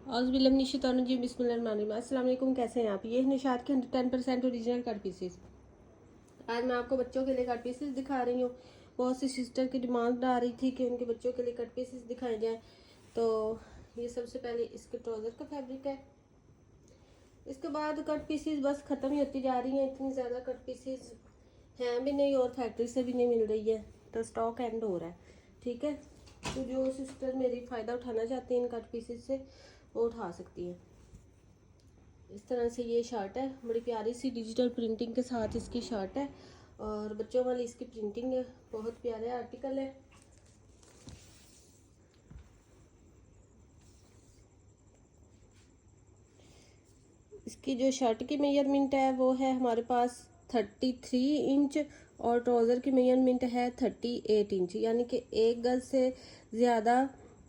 औज़ुबिल्लाहिमिनश्शैतानिर्रजीम बिस्मिल्लाहिर्रहमानिर्रहीम। अस्सलाम वालेकुम, कैसे हैं आप? ये है निशात के 10% ओरिजिनल कट पीसेस। आज मैं आपको बच्चों के लिए कट पीसेस दिखा रही हूँ। बहुत सी सिस्टर की डिमांड आ रही थी कि उनके बच्चों के लिए कट पीसेस दिखाए जाएँ। तो ये सबसे पहले इसके ट्राउज़र का फैब्रिक है। इसके बाद कट पीसेस बस ख़त्म ही होती जा रही हैं। इतनी ज़्यादा कट पीसेस हैं भी नहीं और फैक्ट्री से भी नहीं मिल रही है, तो स्टॉक एंड हो रहा है। ठीक है, तो जो सिस्टर मेरी फ़ायदा उठाना चाहती हैं इन कट पीसेस से, वो उठा सकती है। इस तरह से ये शर्ट है, बड़ी प्यारी सी डिजिटल प्रिंटिंग के साथ इसकी शर्ट है और बच्चों वाली इसकी प्रिंटिंग है। बहुत प्यारा आर्टिकल है। इसकी जो शर्ट की मेजरमेंट है वो है हमारे पास 33 इंच और ट्राउज़र की मेजरमेंट है 38 इंच, यानी कि 1 गज से ज़्यादा,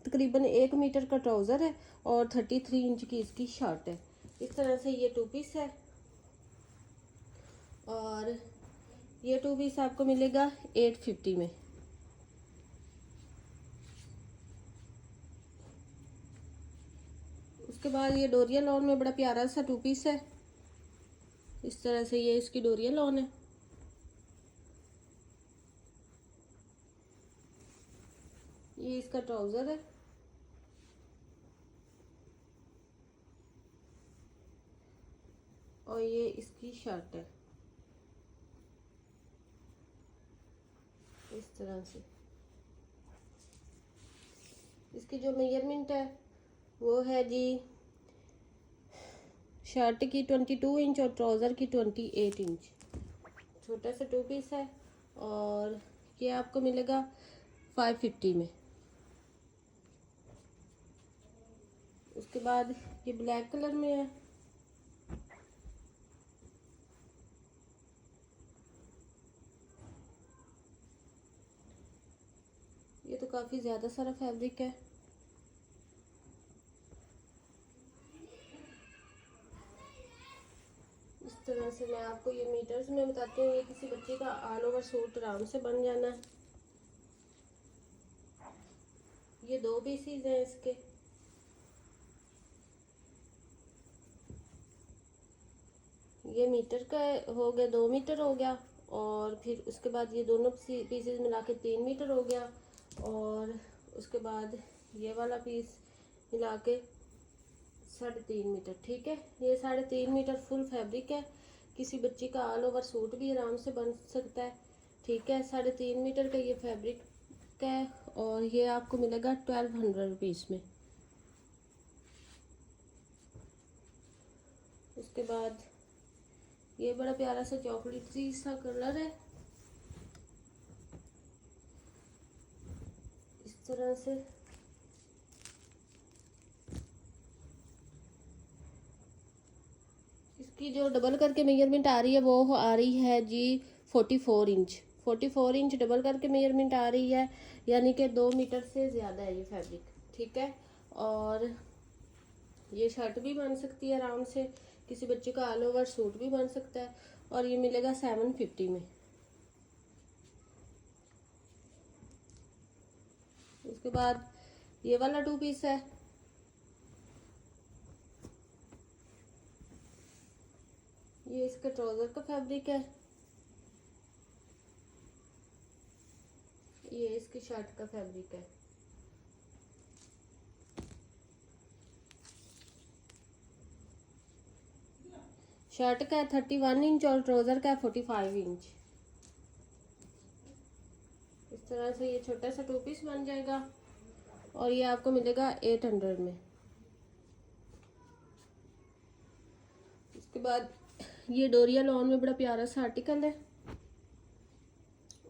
तकरीबन 1 मीटर का ट्राउज़र है और 33 इंच की इसकी शर्ट है। इस तरह से ये 2 पीस है और ये 2 पीस आपको मिलेगा 850 में। उसके बाद ये डोरिया लॉन में बड़ा प्यारा सा 2 पीस है। इस तरह से ये इसकी डोरिया लॉन है। ये इसका ट्राउज़र है और ये इसकी शर्ट है। इस तरह से इसकी जो मेजरमेंट है वो है जी शर्ट की 22 इंच और ट्राउज़र की 28 इंच। छोटा सा 2 पीस है और ये आपको मिलेगा 550 में। उसके बाद ये ब्लैक कलर में है। ये तो काफ़ी ज़्यादा सारा फैब्रिक है। इस तरह से मैं आपको ये मीटर्स में बताती हूँ। ये किसी बच्चे का ऑल ओवर सूट आराम से बन जाना है। ये 2 पीसीज हैं इसके। ये मीटर का हो गया, 2 मीटर हो गया और फिर उसके बाद ये दोनों पीसेस मिला के 3 मीटर हो गया और उसके बाद ये वाला पीस मिला के 3.5 मीटर। ठीक है, ये 3.5 मीटर फुल फैब्रिक है। किसी बच्चे का ऑल ओवर सूट भी आराम से बन सकता है। ठीक है, 3.5 मीटर का ये फैब्रिक है और ये आपको मिलेगा 1200 रुपीज़ में। उसके बाद ये बड़ा प्यारा सा चॉकलेटी सा कलर है। इस तरह से इसकी जो डबल करके मेजरमेंट आ रही है वो आ रही है जी 44 इंच। 44 इंच डबल करके मेजरमेंट आ रही है, यानी कि 2 मीटर से ज़्यादा है ये फैब्रिक। ठीक है, और ये शर्ट भी बन सकती है आराम से। किसी बच्चे का ऑल ओवर सूट भी बन सकता है और ये मिलेगा 750 में। उसके बाद ये वाला 2 पीस है। ये इसका ट्राउज़र का फैब्रिक है। ये इसकी शर्ट का फैब्रिक है। शर्ट का है 31 इंच और ट्राउज़र का है 45 इंच। इस तरह से ये छोटा सा 2 पीस बन जाएगा और ये आपको मिलेगा 800 में। इसके बाद ये डोरिया लॉन में बड़ा प्यारा सा आर्टिकल है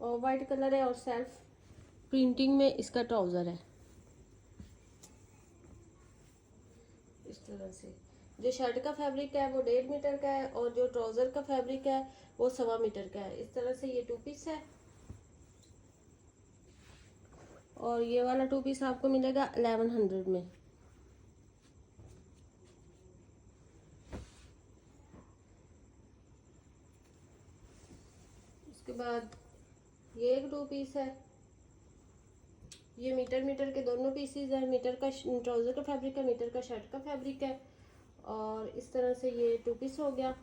और वाइट कलर है और सेल्फ प्रिंटिंग में इसका ट्राउज़र है। इस तरह से जो शर्ट का फैब्रिक है वो 1.5 मीटर का है और जो ट्राउज़र का फैब्रिक है वो 1.25 मीटर का है। इस तरह से ये 2 पीस है और ये वाला 2 पीस आपको मिलेगा 1100 में। उसके बाद ये एक 2 पीस है। ये मीटर के दोनों पीसीज हैं। मीटर का ट्राउज़र का फैब्रिक है, मीटर का शर्ट का फैब्रिक है। और इस तरह से ये 2 पीस हो गया,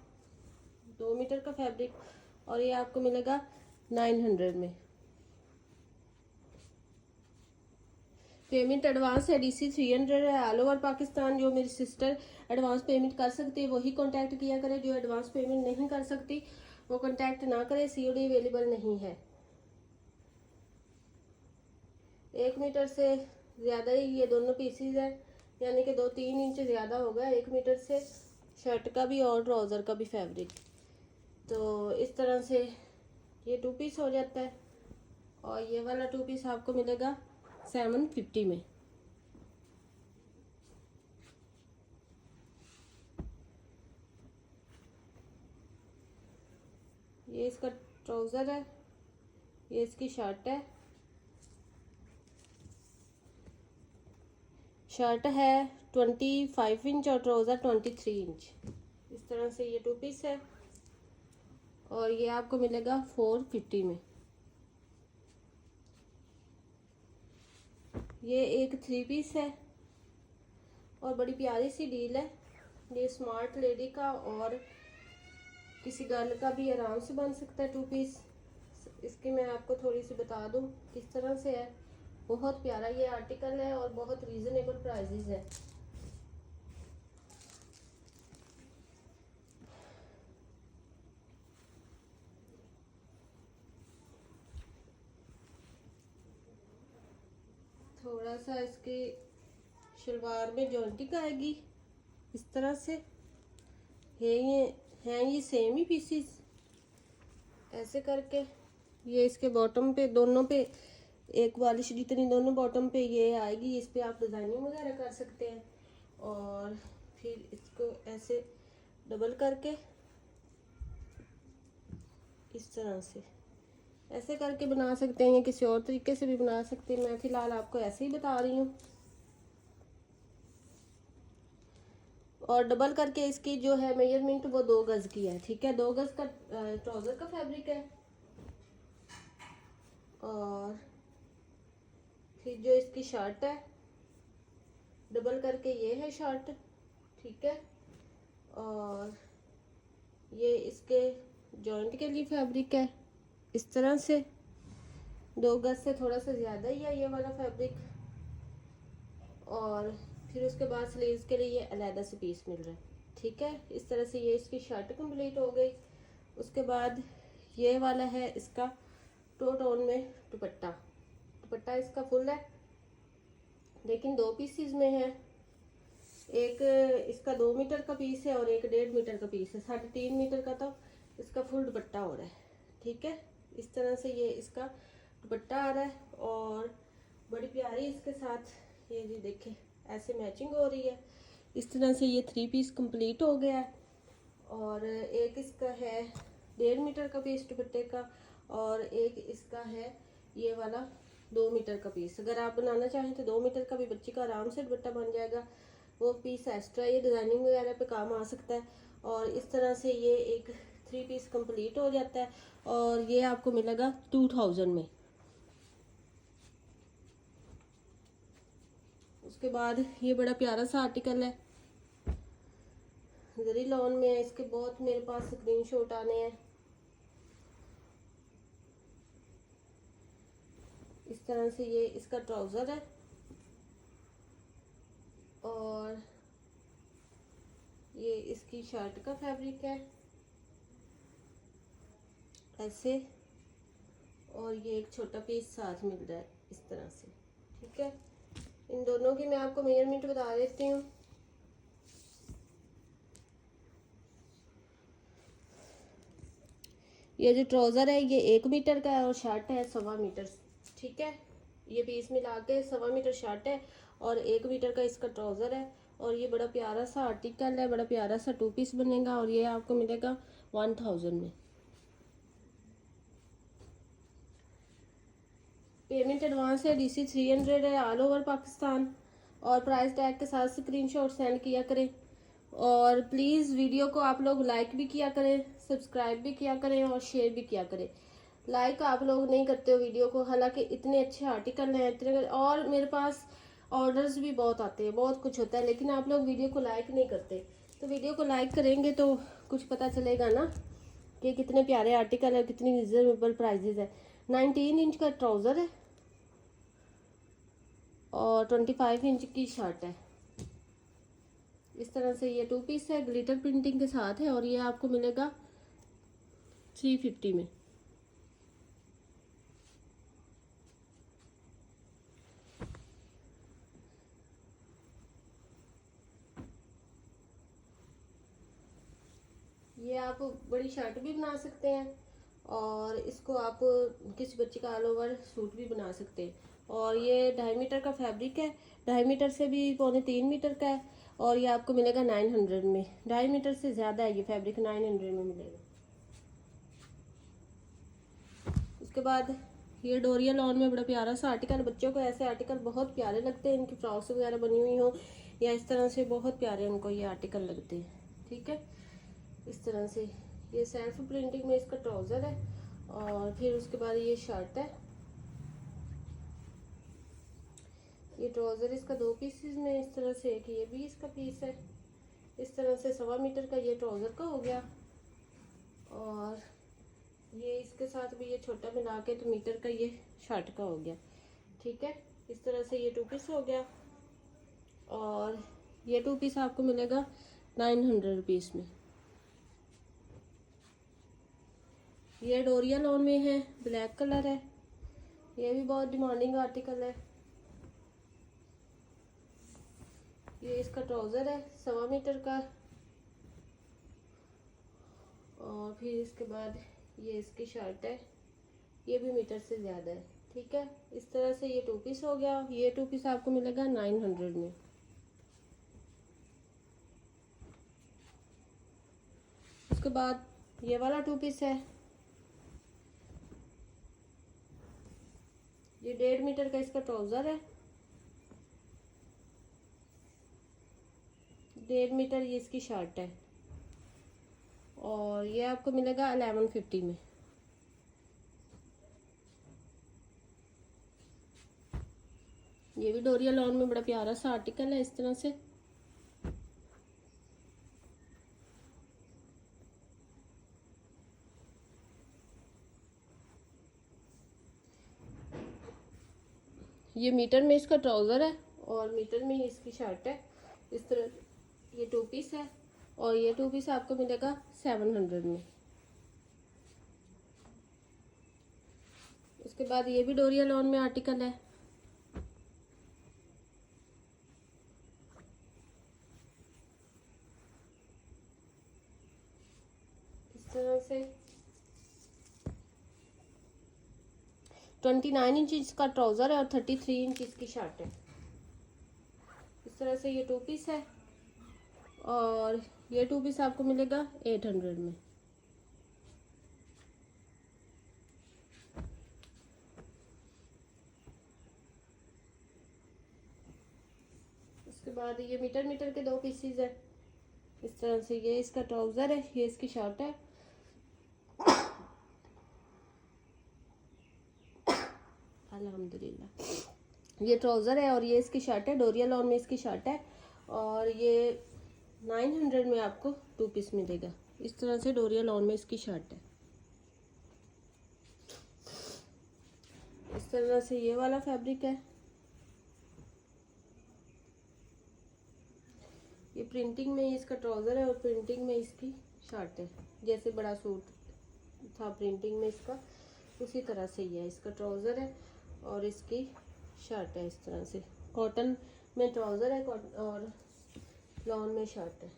2 मीटर का फैब्रिक। और ये आपको मिलेगा 900 में। पेमेंट एडवांस है, DC 300 है, ऑल ओवर पाकिस्तान। जो मेरी सिस्टर एडवांस पेमेंट कर सकती है वही कांटेक्ट किया करे, जो एडवांस पेमेंट नहीं कर सकती वो कांटेक्ट ना करे। COD अवेलेबल नहीं है। 1 मीटर से ज़्यादा ही ये दोनों पीसीज है, यानी कि 2-3 इंच ज़्यादा होगा 1 मीटर से, शर्ट का भी और ट्राउज़र का भी फैब्रिक। तो इस तरह से ये 2 पीस हो जाता है। और ये वाला 2 पीस आपको मिलेगा 750 में। ये इसका ट्राउज़र है, ये इसकी शर्ट है। शर्ट है 25 इंच और ट्राउज़र 23 इंच। इस तरह से ये 2 पीस है और ये आपको मिलेगा 450 में। ये एक 3 पीस है और बड़ी प्यारी सी डील है। ये स्मार्ट लेडी का और किसी गर्ल का भी आराम से बन सकता है 2 पीस। इसकी मैं आपको थोड़ी सी बता दूं किस तरह से है। बहुत प्यारा ये आर्टिकल है और बहुत रीजनेबल प्राइसेस है। थोड़ा सा इसकी शलवार में जॉइंटिंग आएगी इस तरह से। ये सेम ही पीसीस ऐसे करके। ये इसके बॉटम पे दोनों पे एक वालिश जितनी दोनों बॉटम पे ये आएगी। इस पे आप डिज़ाइनिंग वगैरह कर सकते हैं। और फिर इसको ऐसे डबल करके इस तरह से ऐसे करके बना सकते हैं, किसी और तरीके से भी बना सकते हैं। मैं फ़िलहाल आपको ऐसे ही बता रही हूँ। और डबल करके इसकी जो है मेजरमेंट वो 2 गज की है, ठीक है। 2 गज का ट्राउज़र का फैब्रिक है। और फिर जो इसकी शर्ट है डबल करके ये है शर्ट, ठीक है। और ये इसके जॉइंट के लिए फैब्रिक है इस तरह से। 2 गज से थोड़ा सा ज़्यादा ही है ये वाला फैब्रिक। और फिर उसके बाद स्लीव्स के लिए ये अलहदा से पीस मिल रहा है, ठीक है। इस तरह से ये इसकी शर्ट कंप्लीट हो गई। उसके बाद ये वाला है इसका 2 टोन में दुपट्टा। दुपट्टा इसका फुल है लेकिन 2 पीसीज में है। एक इसका 2 मीटर का पीस है और एक 1.5 मीटर का पीस है। 3.5 मीटर का तो इसका फुल दुपट्टा हो रहा है, ठीक है। इस तरह से ये इसका दुपट्टा आ रहा है और बड़ी प्यारी इसके साथ ये जी देखें ऐसे मैचिंग हो रही है। इस तरह से ये 3 पीस कंप्लीट हो गया है। और एक इसका है 1.5 मीटर का पीस दुपट्टे का और एक इसका है ये वाला 2 मीटर का पीस। अगर आप बनाना चाहें तो 2 मीटर का भी बच्ची का आराम से दुपट्टा बन जाएगा। वो पीस एक्स्ट्रा ये डिज़ाइनिंग वगैरह पे काम आ सकता है। और इस तरह से ये एक 3 पीस कंप्लीट हो जाता है और ये आपको मिलेगा 2000 में। उसके बाद ये बड़ा प्यारा सा आर्टिकल है, जरी लॉन में है। इसके बहुत मेरे पास स्क्रीनशॉट आने हैं। इस तरह से ये इसका ट्राउज़र है और ये इसकी शर्ट का फैब्रिक है ऐसे। और ये एक छोटा पीस साथ मिल रहा है इस तरह से, ठीक है। इन दोनों की मैं आपको मेजरमेंट बता देती हूँ। ये जो ट्राउज़र है ये 1 मीटर का है और शर्ट है 1.25 मीटर, ठीक है। ये पीस मिला के 1.25 मीटर शर्ट है और 1 मीटर का इसका ट्राउज़र है। और ये बड़ा प्यारा सा आर्टिकल है, बड़ा प्यारा सा 2 पीस बनेगा और ये आपको मिलेगा 1000 में। पेमेंट एडवांस है, DC 300 है, ऑल ओवर पाकिस्तान। और प्राइस टैग के साथ स्क्रीनशॉट सेंड किया करें। और प्लीज़ वीडियो को आप लोग लाइक भी किया करें, सब्सक्राइब भी किया करें और शेयर भी किया करें। लाइक आप लोग नहीं करते हो वीडियो को, हालांकि इतने अच्छे आर्टिकल हैं इतने, और मेरे पास ऑर्डर्स भी बहुत आते हैं, बहुत कुछ होता है, लेकिन आप लोग वीडियो को लाइक नहीं करते। तो वीडियो को लाइक करेंगे तो कुछ पता चलेगा ना कि कितने प्यारे आर्टिकल है, कितनी रिजनेबल प्राइजेज है। 19 इंच का ट्राउज़र है और 25 इंच की शर्ट है। इस तरह से ये 2 पीस है, ग्लिटर प्रिंटिंग के साथ है, और ये आपको मिलेगा 350 में। ये आप बड़ी शर्ट भी बना सकते हैं, और इसको आप किसी बच्चे का ऑल ओवर सूट भी बना सकते हैं। और ये 2.5 मीटर का फैब्रिक है, 2.5 मीटर से भी 2.25 मीटर का है, और ये आपको मिलेगा 900 में। 2.5 मीटर से ज़्यादा है ये फैब्रिक, 900 में मिलेगा। उसके बाद ये डोरिया लॉन में बड़ा प्यारा सा आर्टिकल, बच्चों को ऐसे आर्टिकल बहुत प्यारे लगते हैं, इनकी फ्रॉक्स वगैरह बनी हुई हो या इस तरह से, बहुत प्यारे उनको ये आर्टिकल लगते हैं। ठीक है, इस तरह से ये सेल्फ प्रिंटिंग में इसका ट्राउज़र है, और फिर उसके बाद ये शर्ट है। ये ट्राउज़र इसका 2 पीसेस में इस तरह से, कि ये भी इसका पीस है। इस तरह से 1.25 मीटर का ये ट्राउज़र का हो गया, और ये इसके साथ भी ये छोटा मिला के तो मीटर का ये शर्ट का हो गया। ठीक है, इस तरह से ये 2 पीस हो गया, और ये 2 पीस आपको मिलेगा 900 रुपीज़ में। ये डोरिया लॉन में है, ब्लैक कलर है, ये भी बहुत डिमांडिंग आर्टिकल है। ये इसका ट्राउज़र है 1.25 मीटर का, और फिर इसके बाद ये इसकी शर्ट है, ये भी मीटर से ज़्यादा है। ठीक है, इस तरह से ये 2 पीस हो गया। ये 2 पीस आपको मिलेगा 900 में। उसके बाद ये वाला 2 पीस है, ये 1.5 मीटर का इसका ट्राउज़र है, 1.5 मीटर ये इसकी शर्ट है, और ये आपको मिलेगा 1150 में। ये भी डोरिया लॉन में बड़ा प्यारा सा आर्टिकल है इस तरह से। ये मीटर में इसका ट्राउज़र है, और मीटर में ही इसकी शर्ट है। इस तरह ये 2 पीस है, और ये 2 पीस आपको मिलेगा 700 में। उसके बाद ये भी डोरिया लॉन में आर्टिकल है, इस तरह से 29 इंच इसका ट्राउज़र है, और 33 इंच इसकी शर्ट है। इस तरह से ये 2 पीस है, और ये 2 पीस आपको मिलेगा 800 में। उसके बाद ये मीटर के 2 पीसीज है। इस तरह से ये इसका ट्राउज़र है, ये इसकी शर्ट है। अल्हम्दुलिल्लाह, ये ट्राउज़र है और ये इसकी शर्ट है, डोरिया लॉन में इसकी शर्ट है, और ये 900 में आपको 2 पीस मिलेगा। इस तरह से डोरिया लॉन में इसकी शर्ट है। इस तरह से ये वाला फैब्रिक है, ये प्रिंटिंग में इसका ट्राउज़र है और प्रिंटिंग में इसकी शर्ट है। जैसे बड़ा सूट था प्रिंटिंग में इसका, उसी तरह से ये इसका ट्राउज़र है और इसकी शर्ट है। इस तरह से कॉटन में ट्राउज़र है और लॉन में शर्ट है।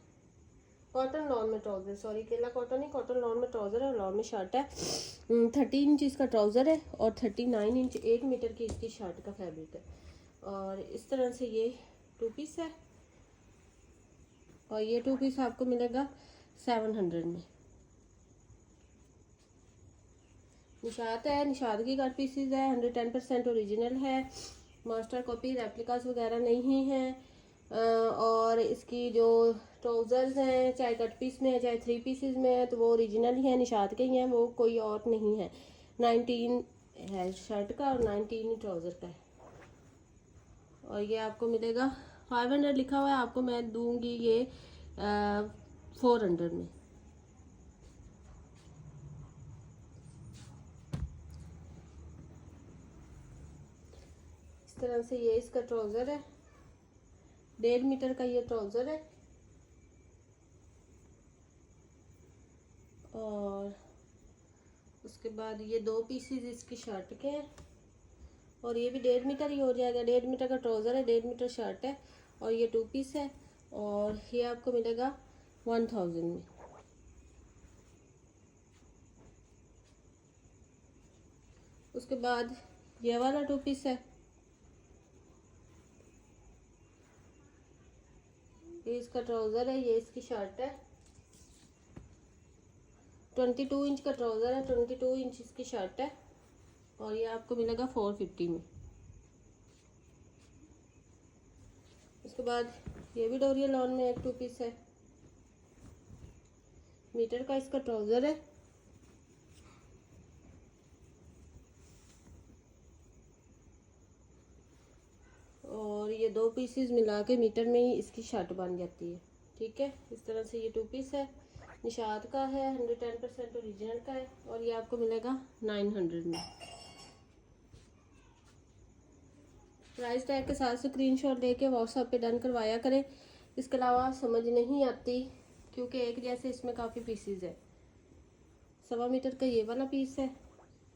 कॉटन लॉन में ट्राउज़र, सॉरी केला कॉटन नहीं, कॉटन लॉन में ट्राउज़र है और लॉन में शर्ट है। 30 इंच इसका ट्राउज़र है और 39 इंच 1 मीटर की इसकी शर्ट का फैब्रिक है। और इस तरह से ये 2 पीस है, और ये 2 पीस आपको मिलेगा 700 में। निशात है, निशात की कट पीसीज है, 110% ओरिजिनल है, मास्टर कॉपी रेप्लिकास वगैरह नहीं है। और इसकी जो ट्राउज़र्स हैं, चाहे कट पीस में है चाहे 3 पीसेस में है, तो वो ओरिजिनल ही है, निशात के ही हैं, वो कोई और नहीं है। 19 है शर्ट का और 19 ही ट्राउज़र का है। और ये आपको मिलेगा 500 लिखा हुआ है, आपको मैं दूंगी ये 400 में। इस तरह से ये इसका ट्राउज़र है, 1.5 मीटर का ये ट्राउज़र है। और उसके बाद ये 2 पीसेस इसकी शर्ट के हैं और ये भी 1.5 मीटर ही हो जाएगा। 1.5 मीटर का ट्राउज़र है, 1.5 मीटर शर्ट है और ये 2 पीस है और ये आपको मिलेगा 1000 में। उसके बाद ये वाला 2 पीस है, ये इसका ट्राउज़र है, ये इसकी शर्ट है। 22 इंच का ट्राउज़र है, 22 इंच इसकी शर्ट है और ये आपको मिलेगा 450 में। उसके बाद ये भी डोरिया लॉन में एक 2 पीस है, मीटर का इसका ट्राउज़र है और ये 2 पीसेस मिला के मीटर में ही इसकी शर्ट बन जाती है। ठीक है, इस तरह से ये 2 पीस है, निशात का है, 110% ओरिजिनल का है और ये आपको मिलेगा 900 में। प्राइस टैग के साथ स्क्रीनशॉट लेके व्हाट्सएप पे डन करवाया करें। इसके अलावा समझ नहीं आती क्योंकि एक जैसे इसमें काफ़ी पीसेस है। 1.25 मीटर का ये वाला पीस है,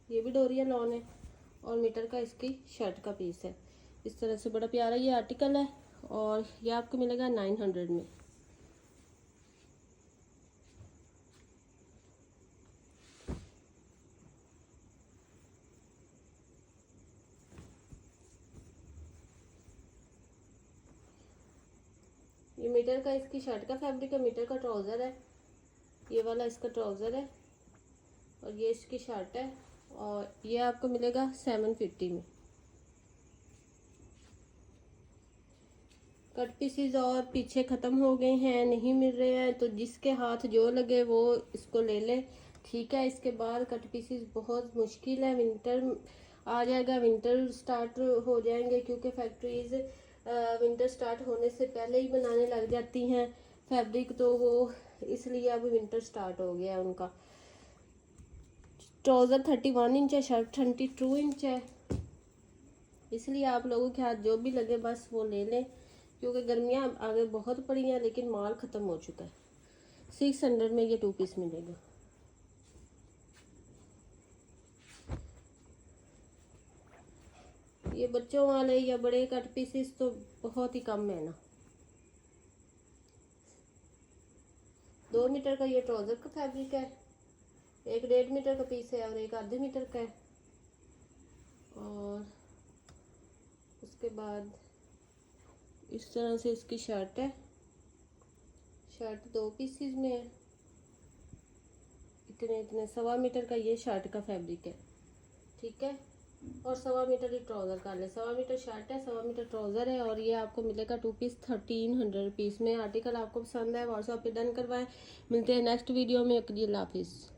ये भी डोरिया लॉन है और मीटर का इसकी शर्ट का पीस है। इस तरह से बड़ा प्यारा ये आर्टिकल है और ये आपको मिलेगा 900 में। ये मीटर का इसकी शर्ट का फैब्रिक है, मीटर का ट्राउज़र है, ये वाला इसका ट्राउज़र है और ये इसकी शर्ट है और ये आपको मिलेगा 750 में। कट पीसीज और पीछे ख़त्म हो गए हैं, नहीं मिल रहे हैं, तो जिसके हाथ जो लगे वो इसको ले ले। ठीक है, इसके बाद कट पीसीज बहुत मुश्किल है, विंटर आ जाएगा, विंटर स्टार्ट हो जाएंगे क्योंकि फैक्ट्रीज विंटर स्टार्ट होने से पहले ही बनाने लग जाती हैं फैब्रिक, तो वो इसलिए अब विंटर स्टार्ट हो गया है उनका। ट्राउज़र 31 इंच है, शर्ट 22 इंच है, इसलिए आप लोगों के हाथ जो भी लगे बस वो ले लें क्योंकि गर्मियाँ आगे बहुत पड़ी हैं लेकिन माल ख़त्म हो चुका है। 600 में ये 2 पीस मिलेगा। ये बच्चों वाले या बड़े कट पीसेस तो बहुत ही कम है ना। 2 मीटर का ये ट्राउज़र का फैब्रिक है, एक 1.5 मीटर का पीस है और एक आधे मीटर का है। और उसके बाद इस तरह से इसकी शर्ट है, शर्ट 2 पीसेस में है, इतने 1.25 मीटर का ये शर्ट का फैब्रिक है। ठीक है, और 1.25 मीटर ही ट्राउज़र कर ले। 1.25 मीटर शर्ट है, 1.25 मीटर ट्राउज़र है और ये आपको मिलेगा 2 पीस 1300 पीस में। आर्टिकल आपको पसंद है व्हाट्सएप पे डन करवाएं। मिलते हैं नेक्स्ट वीडियो में। अल्लाह हाफिज़।